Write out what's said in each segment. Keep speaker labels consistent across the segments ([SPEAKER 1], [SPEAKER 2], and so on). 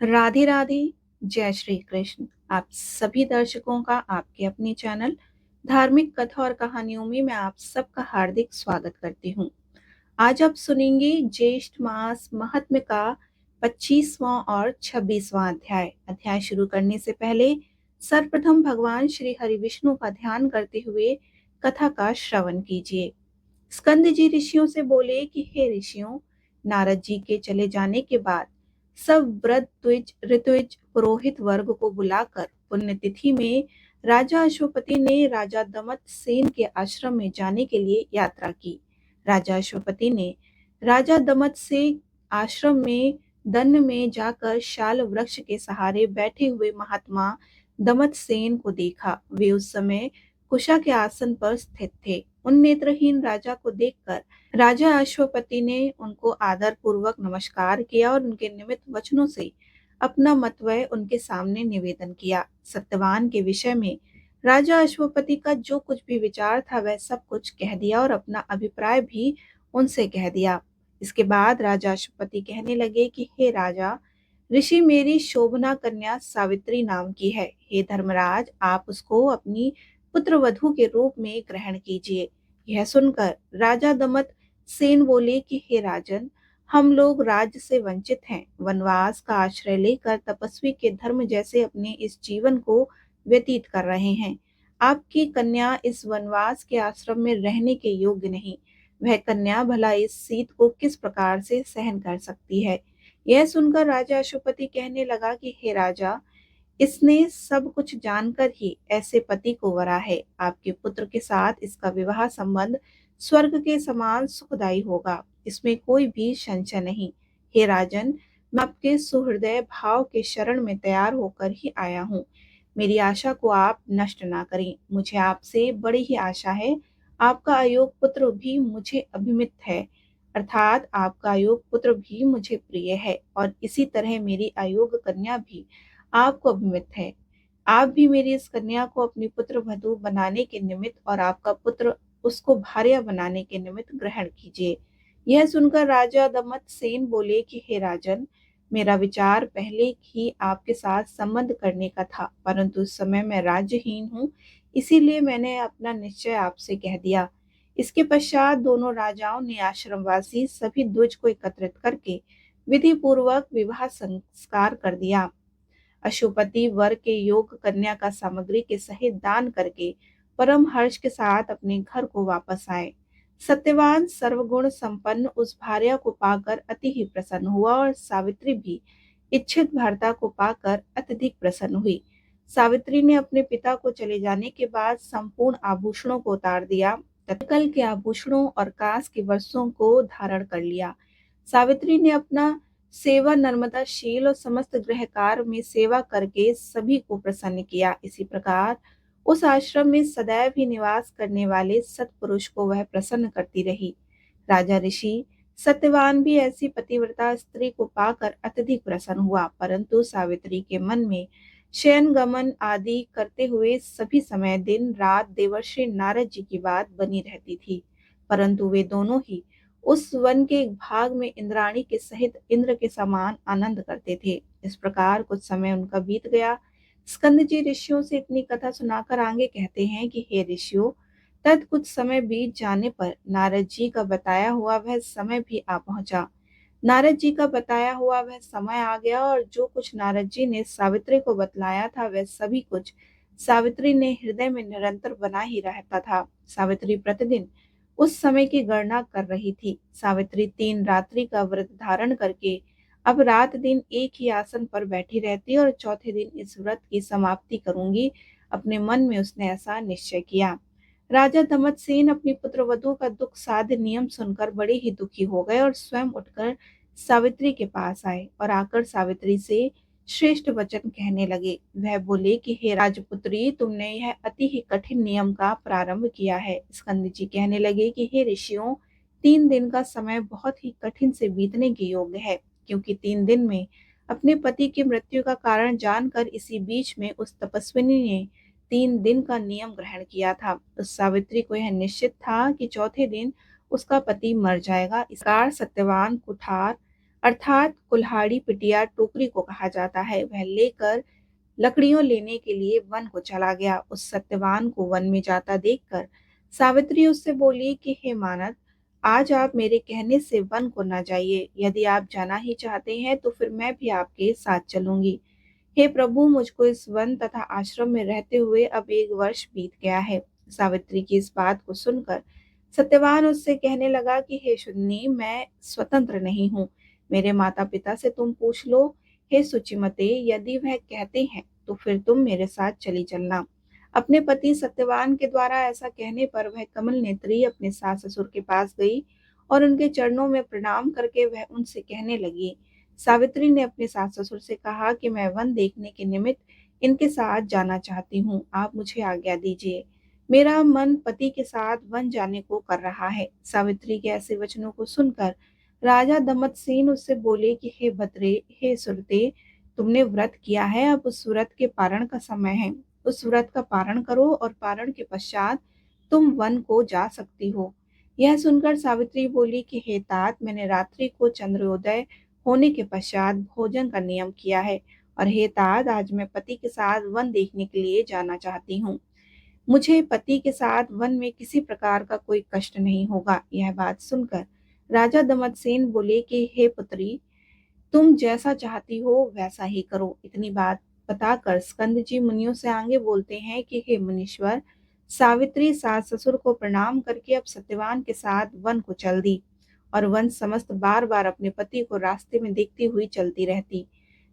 [SPEAKER 1] राधे राधे। जय श्री कृष्ण। आप सभी दर्शकों का आपके अपने चैनल धार्मिक कथा और कहानियों में मैं आप सबका हार्दिक स्वागत करती हूँ। आज आप सुनेंगे ज्येष्ठ मास महात्म्य का 25वां और 26वां अध्याय। अध्याय शुरू करने से पहले सर्वप्रथम भगवान श्री हरि विष्णु का ध्यान करते हुए कथा का श्रवण कीजिए। स्कंद जी ऋषियों से बोले कि हे ऋषियों, नारद जी के चले जाने के बाद सब व्रत द्विज ऋत्विज पुरोहित वर्ग को बुलाकर पुण्यतिथि में राजा अश्वपति ने राजा दमत सेन के आश्रम में जाने के लिए यात्रा की। राजा अश्वपति ने राजा दमत से आश्रम में दन्न में जाकर शाल वृक्ष के सहारे बैठे हुए महात्मा दमत सेन को देखा। वे उस समय कुशा के आसन पर स्थित थे। उन नेत्रहीन राजा को देखकर राजा अश्वपति ने उनको आदर पूर्वक नमस्कार किया और उनके निमित्त वचनों से अपना मतवय उनके सामने निवेदन किया। सत्यवान के विषय में राजा अश्वपति का जो कुछ भी विचार था वह सब कुछ कह दिया और अपना अभिप्राय भी उनसे कह दिया। इसके बाद राजा अश्वपति कहने लगे कि हे राजा, ऋषि मेरी शोभना कन्या सावित्री नाम की है। हे धर्मराज, आप उसको अपनी पुत्र वधू के रूप में ग्रहण कीजिए। यह सुनकर राजा दमत सेन बोले कि हे राजन, हम लोग राज्य से वंचित हैं। वनवास का आश्रय लेकर तपस्वी के धर्म जैसे अपने इस जीवन को व्यतीत कर रहे हैं। आपकी कन्या इस वनवास के आश्रम में रहने के योग्य नहीं। वह कन्या भला इस शीत को किस प्रकार से सहन कर सकती है। यह सुनकर राजा अश्वपति कहने लगा कि हे राजा, इसने सब कुछ जानकर ही ऐसे पति को वरा है। आपके पुत्र के साथ इसका विवाह संबंध स्वर्ग के समान सुखदायी होगा, इसमें कोई भी संशय नहीं। हे राजन, मैं आपके सुहृदय भाव के शरण में तैयार होकर ही आया हूँ। मेरी आशा को आप नष्ट ना करें। मुझे आपसे बड़ी ही आशा है। आपका अयोग पुत्र भी मुझे अभिमित है, अर्थात आपका अयोग पुत्र भी मुझे प्रिय है और इसी तरह मेरी अयोग कन्या भी आपको अभिमित है। आप भी मेरी इस कन्या को अपनी पुत्र वधू बनाने के निमित्त और आपका पुत्र उसको भार्या बनाने के निमित्त ग्रहण कीजिए। यह सुनकर राजा दमत सेन बोले कि हे राजन, मेरा विचार पहले ही आपके साथ संबंध करने का था, परंतु उस समय मैं राज्यहीन हूँ, इसीलिए मैंने अपना निश्चय आपसे कह दिया। इसके पश्चात दोनों राजाओं ने आश्रमवासी सभी द्विज को एकत्रित करके विधि पूर्वक विवाह संस्कार कर दिया। अशुपति वर के योग कन्या का सामग्री के सहित दान करके परम हर्ष के साथ अपने घर को वापस आए। सत्यवान सर्वगुण संपन्न उस भार्या को पाकर अति ही प्रसन्न हुआ और सावित्री भी इच्छित भर्ता को पाकर अत्यधिक प्रसन्न हुई। सावित्री ने अपने पिता को चले जाने के बाद संपूर्ण आभूषणों को उतार दिया, तत्कल के आभूषणों और कांस के वस्त्रों को धारण कर लिया। सावित्री ने अपना सेवा नर्मदाशील और समस्त गृह कार्य में सेवा करके सभी को प्रसन्न किया। इसी प्रकार उस आश्रम में सदैव ही निवास करने वाले सत्पुरुष को वह प्रसन्न करती रही। राजा ऋषि सत्यवान भी ऐसी पतिव्रता स्त्री को पाकर अत्यधिक प्रसन्न हुआ, परंतु सावित्री के मन में शयन गमन आदि करते हुए सभी समय दिन रात देवर्षि नारद जी की बात बनी रहती थी। परंतु वे दोनों ही उस वन के एक भाग में इंद्राणी के सहित इंद्र के समान आनंद करते थे। इस प्रकार कुछ समय उनका बीत गया। स्कंद जी ऋषियों से इतनी कथा सुनाकर आगे कहते हैं कि हे ऋषियों, तद कुछ समय बीत जाने पर नारद जी का बताया हुआ वह समय भी आ पहुंचा। नारद जी का बताया हुआ वह समय आ गया और जो कुछ नारद जी ने सावित्री को बतलाया था वह सभी कुछ सावित्री ने हृदय में निरंतर बना ही रहता था। सावित्री प्रतिदिन उस समय की गणना कर रही थी। सावित्री 3 रात्रि का व्रत धारण करके अब रात दिन एक ही आसन पर बैठी रहती और चौथे दिन इस व्रत की समाप्ति करूंगी, अपने मन में उसने ऐसा निश्चय किया। राजा दमतसेन अपनी पुत्र वधू का दुख साध्य नियम सुनकर बड़े ही दुखी हो गए और स्वयं उठकर सावित्री के पास आए और आकर सावित्री से श्रेष्ठ वचन कहने लगे। वह बोले कि हे राजपुत्री, तुमने यह अति ही कठिन नियम का प्रारंभ किया है। स्कंद जी कहने लगे कि हे ऋषियों, 3 दिन का समय बहुत ही कठिन से बीतने के योग्य है, क्योंकि 3 दिन में अपने पति की मृत्यु का कारण जानकर इसी बीच में उस तपस्विनी ने 3 दिन का नियम ग्रहण किया था। उस सावित्री को यह निश्चित था कि चौथे दिन उसका पति मर जाएगा। इस प्रकार सत्यवान, कुठार अर्थात कुल्हाड़ी पिटिया टोकरी को कहा जाता है। वह लेकर लकड़ियों लेने के लिए वन को चला गया। उस सत्यवान को वन में जाता देखकर सावित्री उससे बोली कि हे मानद, आज आप मेरे कहने से वन को न जाइए। यदि आप जाना ही चाहते हैं तो फिर मैं भी आपके साथ चलूंगी। हे प्रभु, मुझको इस वन तथा आश्रम में रहते हुए अब 1 वर्ष बीत गया है। सावित्री की इस बात को सुनकर सत्यवान उससे कहने लगा कि हे शुद्धनी, मैं स्वतंत्र नहीं हूँ। मेरे माता पिता से तुम पूछ लो। हे सुचिमते, यदि वह कहते हैं तो फिर तुम मेरे साथ चली चलना। अपने पति सत्यवान के द्वारा ऐसा कहने पर वह कमल नेत्री अपने सास ससुर के पास गई और उनके चरणों में प्रणाम करके वह उनसे कहने लगी। सावित्री ने अपने सास ससुर से कहा कि मैं वन देखने के निमित्त इनके साथ जाना चाहती हूँ, आप मुझे आज्ञा दीजिए। मेरा मन पति के साथ वन जाने को कर रहा है। सावित्री के ऐसे वचनों को सुनकर राजा दमतसेन उससे बोले कि हे भद्रे, हे सुरते, तुमने व्रत किया है, अब उस व्रत के पारण का समय है। उस व्रत का पारण करो और पारण के पश्चात तुम वन को जा सकती हो। यह सुनकर सावित्री बोली कि हे तात, मैंने रात्रि को चंद्रोदय होने के पश्चात भोजन का नियम किया है और हे तात, आज मैं पति के साथ वन देखने के लिए जाना चाहती हूँ। मुझे पति के साथ वन में किसी प्रकार का कोई कष्ट नहीं होगा। यह बात सुनकर राजा दमतसेन बोले कि हे पुत्री, तुम जैसा चाहती हो वैसा ही करो। इतनी बात बताकर स्कंद जी मुनियों से आगे बोलते हैं कि हे मुनीश्वर, सावित्री सास ससुर को प्रणाम करके अब सत्यवान के साथ वन को चल दी और वन समस्त बार बार अपने पति को रास्ते में देखती हुई चलती रहती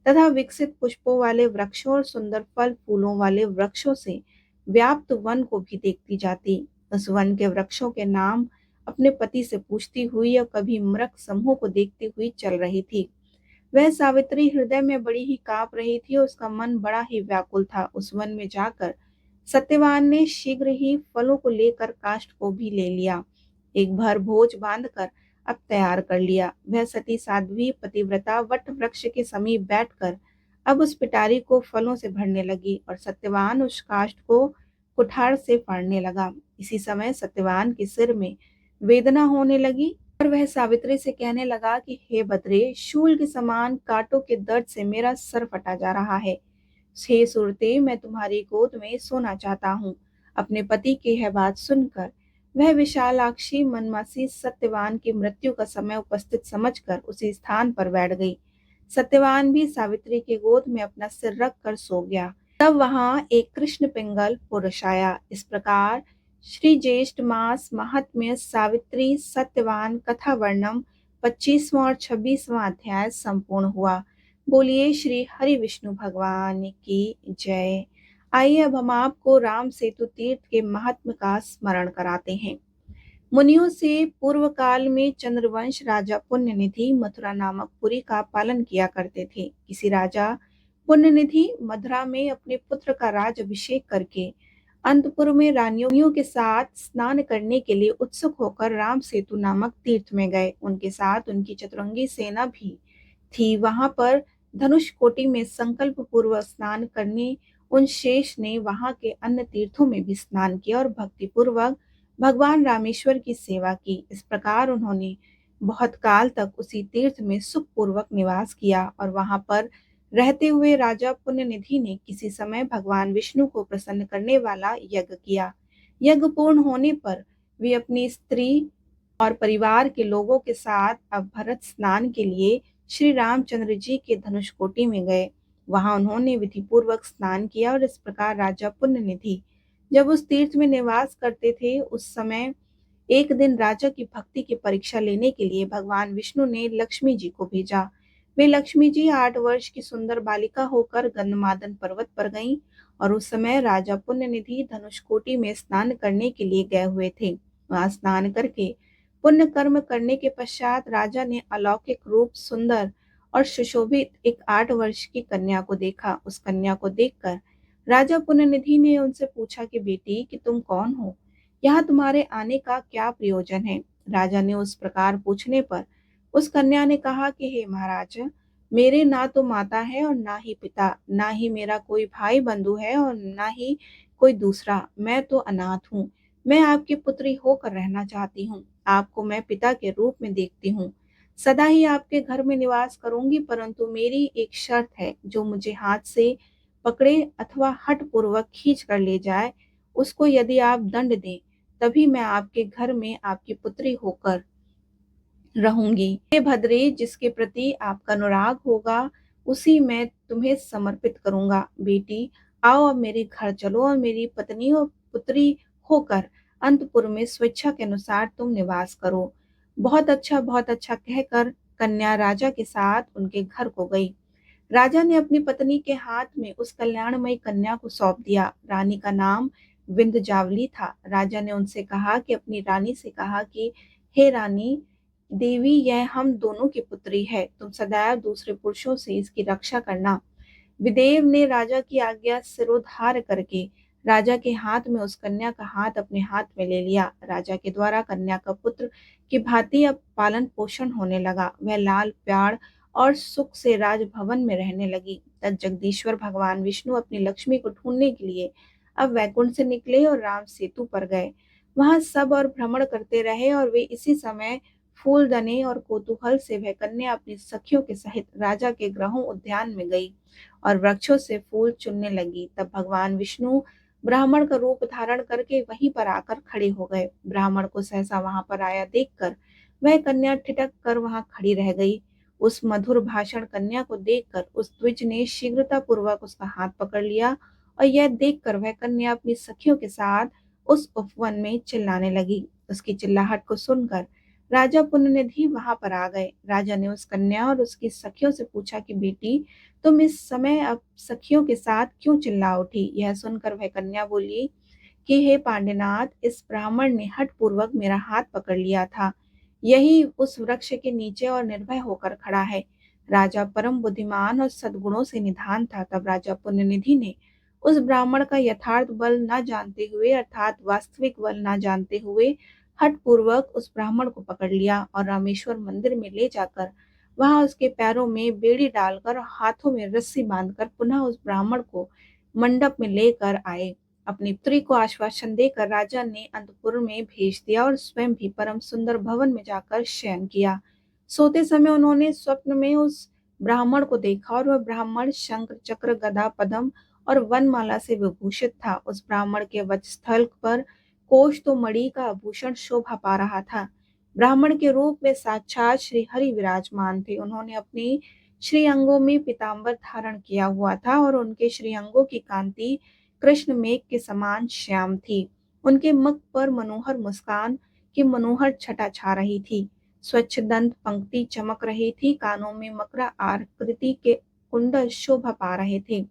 [SPEAKER 1] तथा विकसित पुष्पों वाले वृक्षों और सुंदर फल फूलों वाले वृक्षों से व्याप्त वन को भी देखती जाती। उस वन के वृक्षों के नाम अपने पति से पूछती हुई और कभी मृग समूह को देखती हुई चल रही थी। वह सावित्री हृदय में बड़ी ही कांप रही थी और उसका मन बड़ा ही व्याकुल था। उस वन में जाकर सत्यवान ने शीघ्र ही फलों को लेकर काष्ठ को भी ले लिया। एक भर भोज बांधकर अब तैयार कर लिया। वह सती साध्वी पतिव्रता वट वृक्ष के समीप बैठकर अब उस पिटारी को फलों से भरने लगी और सत्यवान उस काष्ठ को कुठार से फाड़ने लगा। इसी समय सत्यवान के सिर में वेदना होने लगी और वह सावित्री से कहने लगा कि हे भद्रे, शूल के समान कांटों के दर्द से मेरा सर फटा जा रहा है। हे सुरते, मैं तुम्हारी गोद में सोना चाहता हूँ। अपने पति की यह बात सुनकर वह विशालाक्षी मनमासी सत्यवान की मृत्यु का समय उपस्थित समझकर उसी स्थान पर बैठ गई। सत्यवान भी सावित्री की गोद में अपना सिर रख कर सो गया। तब वहां एक कृष्ण पिंगल पुरुष आया। इस प्रकार श्री ज्येष्ठ मास महात्म्य सावित्री सत्यवान कथा वर्णम 25वां और 26वां अध्याय संपूर्ण हुआ। बोलिए श्री हरि विष्णु भगवान की जय। आइए अब हम आपको राम सेतु तीर्थ के महात्म्य का स्मरण कराते हैं। मुनियों से पूर्व काल में चंद्रवंश राजा पुण्यनिधि मथुरा नामक पुरी का पालन किया करते थे। किसी राजा पुण्यनिधि मथुरा में अपने पुत्र का राज अभिषेक करके अंतपुर में रानियों के साथ स्नान करने के लिए उत्सुक होकर राम सेतु नामक तीर्थ में गए। उनके साथ उनकी चतुरंगी सेना भी थी। वहां पर धनुष कोटि में संकल्प पूर्वक स्नान करने उन शेष ने वहां के अन्य तीर्थों में भी स्नान किया और भक्ति पूर्वक भगवान रामेश्वर की सेवा की। इस प्रकार उन्होंने बहुत काल तक उसी तीर्थ में सुखपूर्वक निवास किया और वहां पर रहते हुए राजा पुण्यनिधि ने किसी समय भगवान विष्णु को प्रसन्न करने वाला यज्ञ किया। यज्ञ पूर्ण होने पर वे अपनी स्त्री और परिवार के लोगों के साथ अब भरत स्नान के लिए श्री रामचंद्र जी के धनुषकोटि में गए। वहां उन्होंने विधि पूर्वक स्नान किया और इस प्रकार राजा पुण्यनिधि जब उस तीर्थ में निवास करते थे, उस समय एक दिन राजा की भक्ति की परीक्षा लेने के लिए भगवान विष्णु ने लक्ष्मी जी को भेजा। वे लक्ष्मी जी 8 वर्ष की सुंदर बालिका होकर गंधमादन पर्वत पर गईं और उस समय राजा पुण्यनिधि धनुषकोटि में स्नान करने के लिए गए हुए थे। वहां स्नान करके पुण्य कर्म करने के पश्चात राजा ने अलौकिक रूप सुंदर और सुशोभित एक 8 वर्ष की कन्या को देखा। उस कन्या को देखकर राजा पुण्यनिधि ने उनसे पूछा कि बेटी, कि तुम कौन हो, यहाँ तुम्हारे आने का क्या प्रयोजन है। राजा ने उस प्रकार पूछने पर उस कन्या ने कहा कि हे महाराज, मेरे ना तो माता है और ना ही पिता, ना ही मेरा कोई भाई बंधु है और ना ही कोई दूसरा। मैं तो अनाथ हूँ। मैं आपकी पुत्री होकर रहना चाहती हूँ। आपको मैं पिता के रूप में देखती हूँ। सदा ही आपके घर में निवास करूंगी, परंतु मेरी एक शर्त है, जो मुझे हाथ से पकड़े अथवा हठपूर्वक खींच कर ले जाए, उसको यदि आप दंड दें, तभी मैं आपके घर में आपकी पुत्री होकर रहूंगी। हे भद्रे, जिसके प्रति आपका अनुराग होगा, उसी मैं तुम्हें समर्पित करूंगा। बेटी, आओ अब मेरे घर चलो और मेरी पत्नी और पुत्री होकर अंतपुर में स्वेच्छा के अनुसार तुम निवास करो। बहुत अच्छा कहकर कन्या राजा के साथ उनके घर को गई। राजा ने अपनी पत्नी के हाथ में उस कल्याणमयी कन्या को सौंप दिया। रानी का नाम विंध्यजावली था। राजा ने उनसे कहा कि अपनी रानी से कहा कि हे रानी देवी, यह हम दोनों की पुत्री है, तुम सदैव दूसरे पुरुषों से इसकी रक्षा करना। विदेव ने राजा की आज्ञा सिरोधार्य करके राजा के हाथ में उस कन्या का हाथ अपने हाथ में ले लिया। राजा के द्वारा कन्या का पुत्र की भांति अब पालन पोषण होने लगा। वह लाल प्यार और सुख से राजभवन में रहने लगी। तब जगदीश्वर भगवान विष्णु अपनी लक्ष्मी को ढूंढने के लिए अब वैकुंठ से निकले और राम सेतु पर गए। वहां सब और भ्रमण करते रहे और वे इसी समय फूलदने और कौतूहल से वह कन्या अपनी सखियों के सहित राजा के गृहों उद्यान में गई और वृक्षों से फूल चुनने लगी। तब भगवान विष्णु ब्राह्मण का रूप धारण करके वहीं पर आकर खड़े हो गए। ब्राह्मण को सहसा वहां पर आया देखकर वह कन्या ठिठक कर वहां खड़ी रह गई। उस मधुर भाषण कन्या को देखकर उस द्विज ने शीघ्रता पूर्वक उसका हाथ पकड़ लिया और यह देखकर वह कन्या अपनी सखियों के साथ उस उपवन में चिल्लाने लगी। उसकी चिल्लाहट को सुनकर राजा पुण्यनिधि वहां पर आ गए। राजा ने उस कन्या और उसकी सखियों से पूछा कि बेटी, तुम इस समय अब सखियों के साथ क्यों चिल्ला उठी? यह सुनकर वह कन्या बोली कि हे पांडेनाथ, इस ब्राह्मण ने हठ पूर्वक मेरा हाथ पकड़ लिया था। यही उस वृक्ष के नीचे और निर्भय होकर खड़ा है। राजा परम बुद्धिमान और सद्गुणों से निधान था। तब राजा पुण्यनिधि ने उस ब्राह्मण का यथार्थ बल न जानते हुए, अर्थात वास्तविक बल न जानते हुए, हठ पूर्वक उस ब्राह्मण को पकड़ लिया और रामेश्वर मंदिर में ले जाकर वहां उसके पैरों में बेड़ी डालकर और हाथों में रस्सी बांधकर पुनः उस ब्राह्मण को मंडप में लेकर आए। अपनी पुत्री को आश्वासन देकर राजा ने अंतपुर में भेज दिया और स्वयं भी परम सुंदर भवन में जाकर शयन किया। सोते समय उन्होंने स्वप्न में उस ब्राह्मण को देखा और वह ब्राह्मण शंख चक्र गदा पद्म और वनमाला से विभूषित था। उस ब्राह्मण के वक्षस्थल पर कोष तो मणि का आभूषण शोभा पा रहा था। ब्राह्मण के रूप में साक्षात श्री हरि विराजमान थे। उन्होंने अपने श्री अंगों में पीताम्बर धारण किया हुआ था और उनके श्री अंगों की कांति कृष्ण मेघ के समान श्याम थी। उनके मुख पर मनोहर मुस्कान की मनोहर छटा छा रही थी। स्वच्छ दंत पंक्ति चमक रही थी। कानों में मकरा आकृति के कुंडल शोभा पा रहे थे।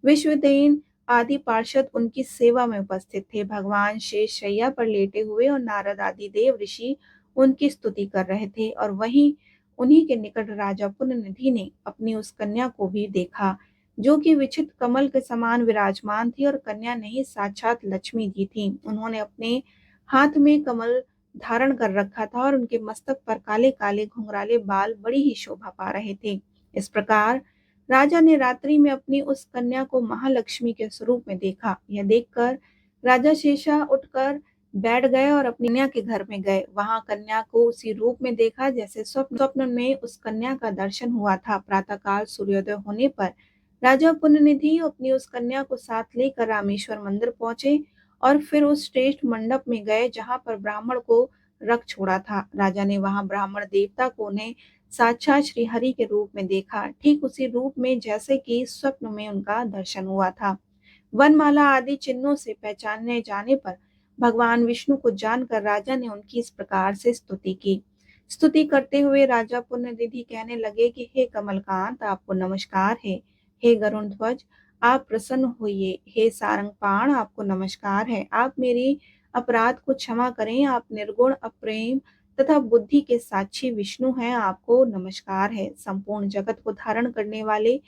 [SPEAKER 1] विश्वदेन आदि पार्षद उनकी सेवा में उपस्थित थे। भगवान शेष शैया पर लेटे हुए और नारद आदि देव ऋषि उनकी स्तुति कर रहे थे और वहीं उन्हीं के निकट राजा पुण्यनिधि ने अपनी उस कन्या को भी देखा, जो कि विचित्र कमल के समान विराजमान थी और कन्या नहीं साक्षात लक्ष्मी जी थी। उन्होंने अपने हाथ में कमल धारण कर रखा था और उनके मस्तक पर काले काले घुंघराले बाल बड़ी ही शोभा पा रहे थे। इस प्रकार राजा ने रात्रि में अपनी उस कन्या को महालक्ष्मी के स्वरूप में देखा। यह देखकर राजा शेषा उठकर बैठ गए और अपनी कन्या के घर में गए। वहां कन्या को उसी रूप में देखा जैसे स्वप्न में उस कन्या का दर्शन हुआ था। प्रातःकाल सूर्योदय होने पर राजा पुण्यनिधि अपनी उस कन्या को साथ लेकर रामेश्वर मंदिर पहुंचे और फिर उस श्रेष्ठ मंडप में गए जहां पर ब्राह्मण को रख छोड़ा था। राजा ने वहां ब्राह्मण देवता को उन्हें साक्षात श्री हरि के रूप में देखा, ठीक उसी रूप में जैसे कि स्वप्न में उनका दर्शन हुआ था। वनमाला आदि चिन्हों से पहचाने जाने पर भगवान विष्णु को जानकर राजा ने उनकी इस प्रकार से स्तुति की। स्तुति करते हुए राजा पुण्यनिधि कहने लगे कि हे कमलकांत, आपको नमस्कार है। हे गरुण ध्वज, आप प्रसन्न होइए। हे सारंगपाण, आपको नमस्कार है। आप मेरी अपराध को क्षमा करें। आप निर्गुण अप्रेम तथा बुद्धि के साक्षी विष्णु हैं, आपको नमस्कार है। संपूर्ण जगत को धारण करने वाले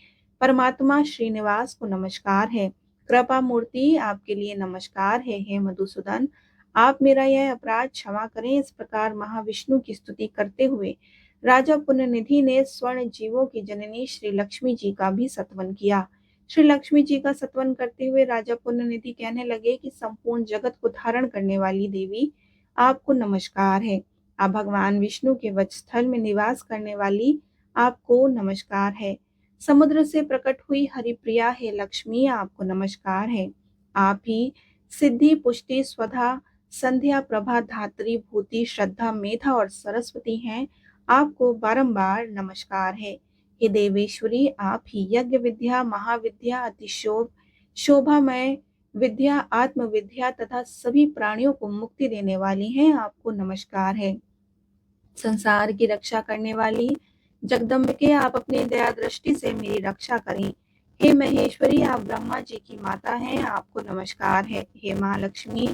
[SPEAKER 1] परमात्मा श्रीनिवास को नमस्कार है। कृपा मूर्ति, आपके लिए नमस्कार है। हे मधुसूदन, आप मेरा यह अपराध क्षमा करें। इस प्रकार महाविष्णु की स्तुति करते हुए राजा पुण्यनिधि ने स्वर्ण जीवों की जननी श्री लक्ष्मी जी का भी सत्वन किया। श्री लक्ष्मी जी का सत्वन करते हुए राजा पुण्यनिधि कहने लगे कि संपूर्ण जगत को धारण करने वाली देवी, आपको नमस्कार है। आप भगवान विष्णु के वक्षस्थल में निवास करने वाली आपको नमस्कार है। समुद्र से प्रकट हुई हरिप्रिया हे लक्ष्मी, आपको नमस्कार है। आप ही सिद्धि, पुष्टि, स्वधा, संध्या, प्रभा, धात्री, भूति, श्रद्धा, मेधा और सरस्वती हैं। आपको बारंबार नमस्कार है। हे देवेश्वरी, आप ही यज्ञ विद्या, महाविद्या, अतिशोभ, शोभामय विद्या, आत्मविद्या तथा सभी प्राणियों को मुक्ति देने वाली हैं। आपको नमस्कार है। संसार की रक्षा करने वाली जगदम्बिके, आप अपनी दया दृष्टि से मेरी रक्षा करें। हे महेश्वरी, आप ब्रह्मा जी की माता हैं। आपको नमस्कार है। हे महालक्ष्मी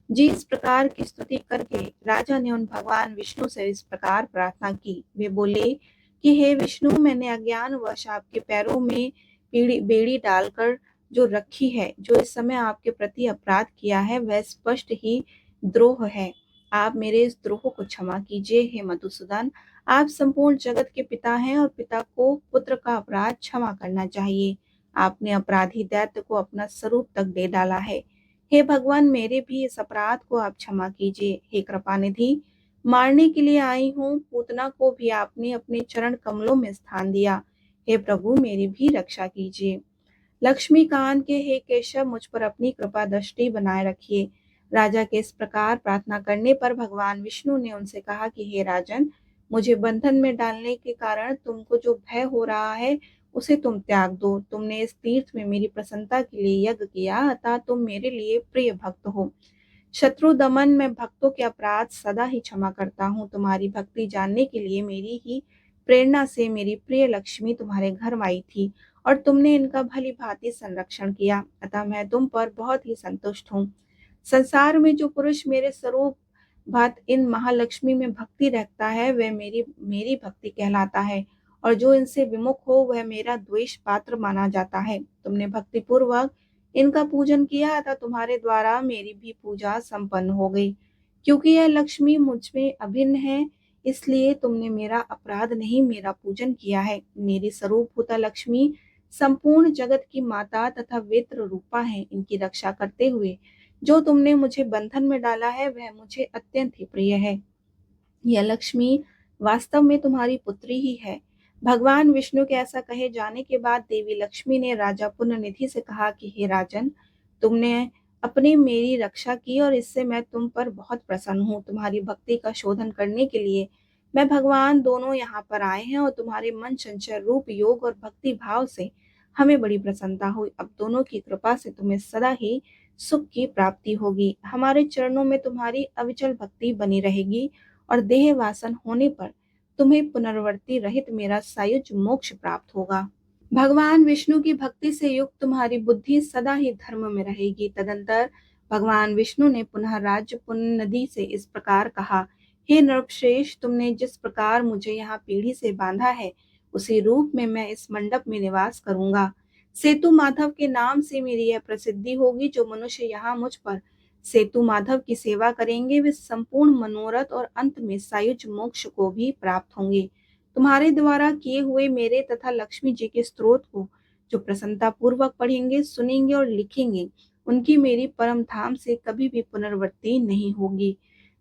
[SPEAKER 1] जी, इस प्रकार की स्तुति करके राजा ने उन भगवान विष्णु से इस प्रकार प्रार्थना की। वे बोले कि हे विष्णु, मैंने अज्ञानवश आपके पैरों में बेड़ी डालकर जो रखी है, जो इस समय आपके प्रति अपराध किया है, वह स्पष्ट ही द्रोह है। आप मेरे इस द्रोह को क्षमा कीजिए। हे मधुसूदन, आप संपूर्ण जगत के पिता हैं और पिता को पुत्र का अपराध क्षमा करना चाहिए। आपने अपराधी दैत्य को अपना स्वरूप तक दे डाला है। हे भगवान, मेरे भी इस अपराध को आप क्षमा कीजिए। हे कृपा निधि, मारने के लिए आई हूँ पूतना को भी आपने अपने चरण कमलों में स्थान दिया। हे प्रभु, मेरी भी रक्षा कीजिए। लक्ष्मीकांत के हे केशव, मुझ पर अपनी कृपा दृष्टि बनाए रखिए। राजा के इस प्रकार प्रार्थना करने पर भगवान विष्णु ने उनसे कहा कि हे राजन, मुझे बंधन में डालने के कारण तुमको जो भय हो रहा है उसे तुम त्याग दो। तुमने इस तीर्थ में मेरी प्रसन्नता के लिए यज्ञ किया, अतः तुम मेरे लिए प्रिय भक्त हो। शत्रु दमन में भक्तों के अपराध सदा ही क्षमा करता हूँ। तुम्हारी भक्ति जानने के लिए मेरी ही प्रेरणा से मेरी प्रिय लक्ष्मी तुम्हारे घर आई थी और तुमने इनका भली भांति संरक्षण किया, अतः मैं तुम पर बहुत ही संतुष्ट हूँ। संसार में जो पुरुष मेरे स्वरूप भात इन महालक्ष्मी में भक्ति रखता है, वह मेरी मेरी भक्ति कहलाता है, और जो इनसे विमुख हो वह मेरा द्वेष पात्र माना जाता है। तुमने भक्ति पूर्वक इनका पूजन किया, अतः तुम्हारे द्वारा मेरी भी पूजा संपन्न हो गई। क्योंकि यह लक्ष्मी मुझ में अभिन्न है, इसलिए तुमने मेरा अपराध नहीं, मेरा पूजन किया है। मेरी स्वरूपभूता लक्ष्मी संपूर्ण जगत की माता तथा वेत्र रूपा है। इनकी रक्षा करते हुए जो तुमने मुझे बंधन में डाला है, वह मुझे अत्यंत ही प्रिय है। यह लक्ष्मी वास्तव में तुम्हारी पुत्री ही है। भगवान विष्णु के ऐसा कहे जाने के बाद देवी लक्ष्मी ने राजा पुण्यनिधि से कहा कि हे राजन, तुमने अपनी मेरी रक्षा की और इससे मैं तुम पर बहुत प्रसन्न हूँ। तुम्हारी भक्ति का शोधन करने के लिए मैं भगवान दोनों यहाँ पर आए हैं और तुम्हारे मन संचय रूप योग और भक्ति भाव से हमें बड़ी प्रसन्नता हुई। अब दोनों की कृपा से तुम्हें सदा ही सुख की प्राप्ति होगी। हमारे चरणों में तुम्हारी अविचल भक्ति बनी रहेगी और देह वासन होने पर तुम्हें पुनर्वृत्ति रहित मेरा सायुज मोक्ष प्राप्त होगा। भगवान विष्णु की भक्ति से युक्त तुम्हारी बुद्धि सदा ही धर्म में रहेगी। तदंतर भगवान विष्णु ने पुनः राज्य पुण्यनदी से इस प्रकार कहा, हे नृपश्रेष्ठ, तुमने जिस प्रकार मुझे यहाँ पीढ़ी से बांधा है, उसी रूप में मैं इस मंडप में निवास करूंगा। सेतु माधव के नाम से मेरी यह प्रसिद्धि होगी। जो मनुष्य यहाँ मुझ पर सेतु माधव की सेवा करेंगे, वे संपूर्ण मनोरथ और अंत में सायुज मोक्ष को भी प्राप्त होंगे। तुम्हारे द्वारा किए हुए मेरे तथा लक्ष्मी जी के स्तोत्र को जो प्रसन्नता पूर्वक पढ़ेंगे, सुनेंगे और लिखेंगे, उनकी मेरी परम धाम से कभी भी पुनर्वृत्ति नहीं होगी।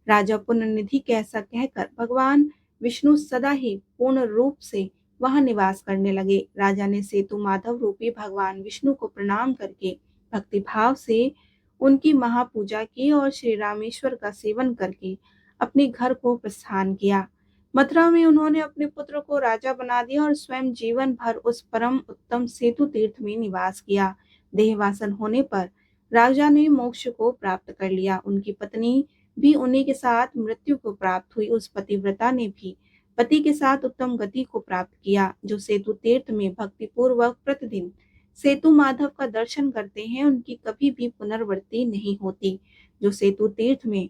[SPEAKER 1] राजा पुण्यनिधि के ऐसा कहकर भगवान विष्णु सदा ही पूर्ण रूप से वहां निवास करने लगे। राजा ने सेतु माधव रूपी भगवान विष्णु को प्रणाम करके भक्ति भाव से उनकी महापूजा की और श्री रामेश्वर का सेवन करके अपने घर को प्रस्थान किया। मथुरा में उन्होंने अपने पुत्र को राजा बना दिया और स्वयं जीवन भर उस परम उत्तम सेतु तीर्थ में निवास किया। देहवासन होने पर राजा ने मोक्ष को प्राप्त कर लिया। उनकी पत्नी भी उन्हीं के साथ मृत्यु को प्राप्त हुई। उस पतिव्रता ने भी पति के साथ उत्तम गति को प्राप्त किया। जो सेतु तीर्थ में भक्ति पूर्वक प्रतिदिन सेतु माधव का दर्शन करते हैं, उनकी कभी भी पुनर्वृत्ति नहीं होती। जो सेतु तीर्थ में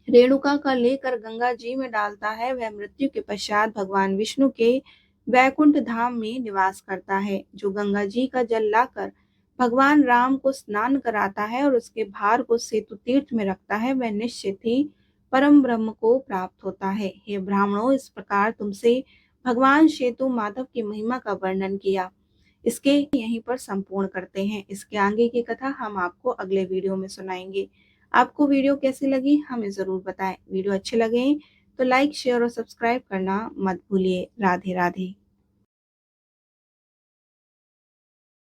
[SPEAKER 1] रेणुका का लेकर गंगा जी में डालता है, वह मृत्यु के पश्चात भगवान विष्णु के वैकुंठ धाम में निवास करता है। जो गंगा जी का जल लाकर भगवान राम को स्नान कराता है और उसके भार को सेतु तीर्थ में रखता है, वह निश्चित ही परम ब्रह्म को प्राप्त होता है। हे ब्राह्मणों, इस प्रकार तुमसे भगवान सेतु माधव की महिमा का वर्णन किया। इसके यहीं पर संपूर्ण करते हैं। इसके आगे की कथा हम आपको अगले वीडियो में सुनाएंगे। आपको वीडियो कैसी लगी हमें जरूर बताएं। वीडियो अच्छे लगे तो लाइक, शेयर और सब्सक्राइब करना मत भूलिए। राधे राधे।